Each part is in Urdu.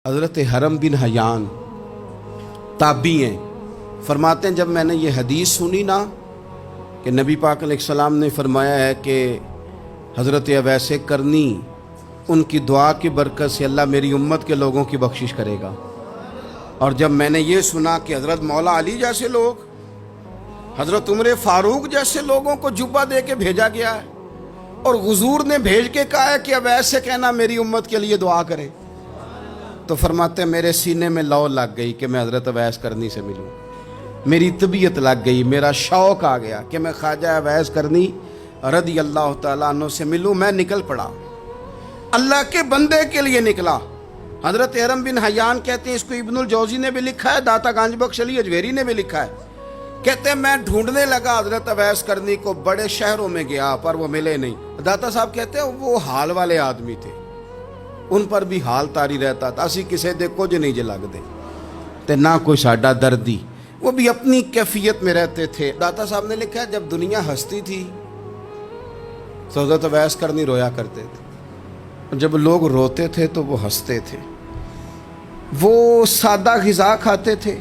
حضرت حرم بن حیان تابعی ہیں، فرماتے ہیں جب میں نے یہ حدیث سنی نا کہ نبی پاک علیہ السلام نے فرمایا ہے کہ حضرت اویس کرنی ان کی دعا کی برکت سے اللہ میری امت کے لوگوں کی بخشش کرے گا، اور جب میں نے یہ سنا کہ حضرت مولا علی جیسے لوگ، حضرت عمر فاروق جیسے لوگوں کو جبہ دے کے بھیجا گیا ہے، اور حضور نے بھیج کے کہا ہے کہ اویس سے کہنا میری امت کے لیے دعا کرے، تو فرماتے ہیں میرے سینے میں لو لگ گئی کہ میں حضرت اویس کرنی سے ملوں، میری طبیعت لگ گئی، میرا شوق آ گیا کہ میں خواجہ اویس کرنی رضی اللہ تعالیٰ عنہ سے ملوں۔ میں نکل پڑا، اللہ کے بندے کے لیے نکلا۔ حضرت حرم بن حیان کہتے ہیں، اس کو ابن الجوزی نے بھی لکھا ہے، داتا گنج بخش علی اجویری نے بھی لکھا ہے، کہتے ہیں میں ڈھونڈنے لگا حضرت اویس کرنی کو، بڑے شہروں میں گیا پر وہ ملے نہیں۔ داتا صاحب کہتے ہیں وہ حال والے آدمی تھے، ان پر بھی حال تاری رہتا تھا، اسی کسے دے کچھ نہیں جے لگ دے تے نہ کوئی ساڈا دردی، وہ بھی اپنی کیفیت میں رہتے تھے۔ داتا صاحب نے لکھا ہے جب دنیا ہستی تھی تو حضرت اویس کرنی رویا کرتے تھے، جب لوگ روتے تھے تو وہ ہنستے تھے، وہ سادہ غذا کھاتے تھے،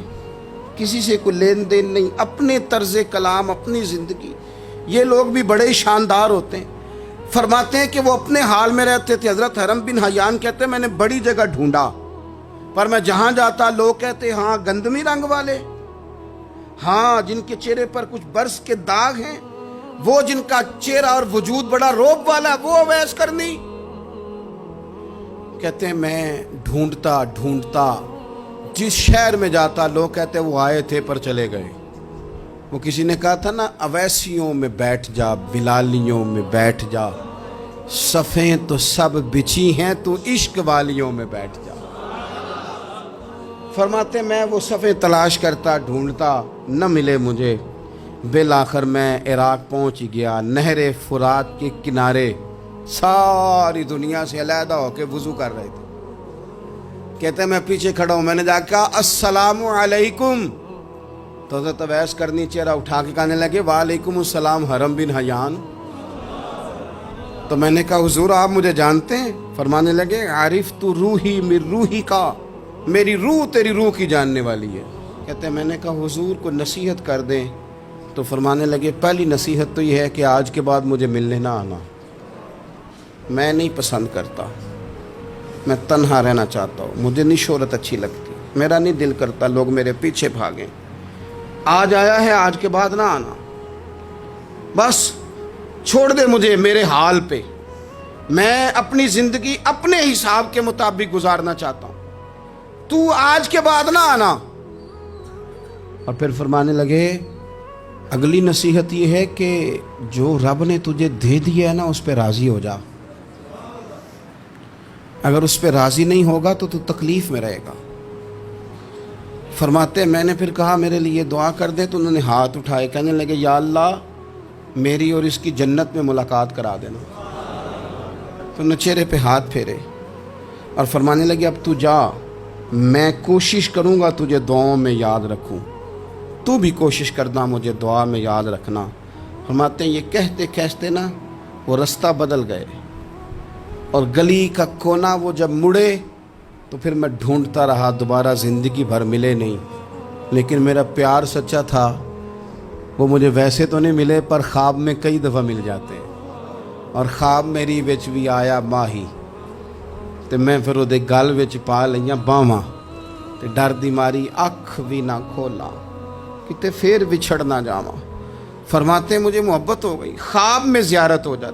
کسی سے کوئی لین دین نہیں، اپنے طرز کلام، اپنی زندگی۔ یہ لوگ بھی بڑے شاندار ہوتے ہیں، فرماتے ہیں کہ وہ اپنے حال میں رہتے تھے۔ حضرت حرم بن حیان کہتے ہیں میں نے بڑی جگہ ڈھونڈا، پر میں جہاں جاتا لوگ کہتے ہاں گندمی رنگ والے، ہاں جن کے چہرے پر کچھ برس کے داغ ہیں، وہ جن کا چہرہ اور وجود بڑا روب والا، وہ اویس کرنی۔ کہتے ہیں میں ڈھونڈتا ڈھونڈتا جس شہر میں جاتا لوگ کہتے وہ آئے تھے پر چلے گئے۔ وہ کسی نے کہا تھا نا، اویسیوں میں بیٹھ جا، بلالیوں میں بیٹھ جا، صفیں تو سب بچھی ہیں، تو عشق والیوں میں بیٹھ جا۔ فرماتے میں وہ صفیں تلاش کرتا ڈھونڈتا، نہ ملے مجھے، بالآخر میں عراق پہنچ گیا۔ نہر فرات کے کنارے ساری دنیا سے علیحدہ ہو کے وضو کر رہے تھے۔ کہتے ہیں میں پیچھے کھڑا ہوں، میں نے جا کے کہا السلام علیکم، تو حضرت اویس کرنی چہرہ اٹھا کے کہنے لگے وعلیکم السلام حرم بن حیان۔ تو میں نے کہا حضور آپ مجھے جانتے ہیں؟ فرمانے لگے عارف تو روحی من روحی کا، میری روح تیری روح کی جاننے والی ہے۔ کہتے ہیں میں نے کہا حضور کو نصیحت کر دیں، تو فرمانے لگے پہلی نصیحت تو یہ ہے کہ آج کے بعد مجھے ملنے نہ آنا، میں نہیں پسند کرتا، میں تنہا رہنا چاہتا ہوں، مجھے نہیں شہرت اچھی لگتی، میرا نہیں دل کرتا لوگ میرے پیچھے بھاگیں، آج آیا ہے آج کے بعد نہ آنا، بس چھوڑ دے مجھے میرے حال پہ، میں اپنی زندگی اپنے حساب کے مطابق گزارنا چاہتا ہوں، تو آج کے بعد نہ آنا۔ اور پھر فرمانے لگے اگلی نصیحت یہ ہے کہ جو رب نے تجھے دے دیا ہے نا اس پہ راضی ہو جا، اگر اس پہ راضی نہیں ہوگا تو تکلیف میں رہے گا۔ فرماتے ہیں میں نے پھر کہا میرے لیے دعا کر دے، تو انہوں نے ہاتھ اٹھائے، کہنے لگے یا اللہ میری اور اس کی جنت میں ملاقات کرا دینا۔ تو انہوں نے چہرے پہ ہاتھ پھیرے اور فرمانے لگے اب تو جا، میں کوشش کروں گا تجھے دعاؤں میں یاد رکھوں، تو بھی کوشش کرنا مجھے دعا میں یاد رکھنا۔ فرماتے ہیں یہ کہتے کہتے نا وہ رستہ بدل گئے، اور گلی کا کونا وہ جب مڑے تو پھر میں ڈھونڈتا رہا، دوبارہ زندگی بھر ملے نہیں، لیکن میرا پیار سچا تھا، وہ مجھے ویسے تو نہیں ملے پر خواب میں کئی دفعہ مل جاتے، اور خواب میری وچ بھی آیا ماہی، تے میں پھر وہ گل وچ پا لئیاں باواں، تے ڈر دی ماری اکھ بھی نہ کھولا کتے پھر بچھڑ نہ جاواں۔ فرماتے ہیں مجھے محبت ہو گئی، خواب میں زیارت ہو جاتی۔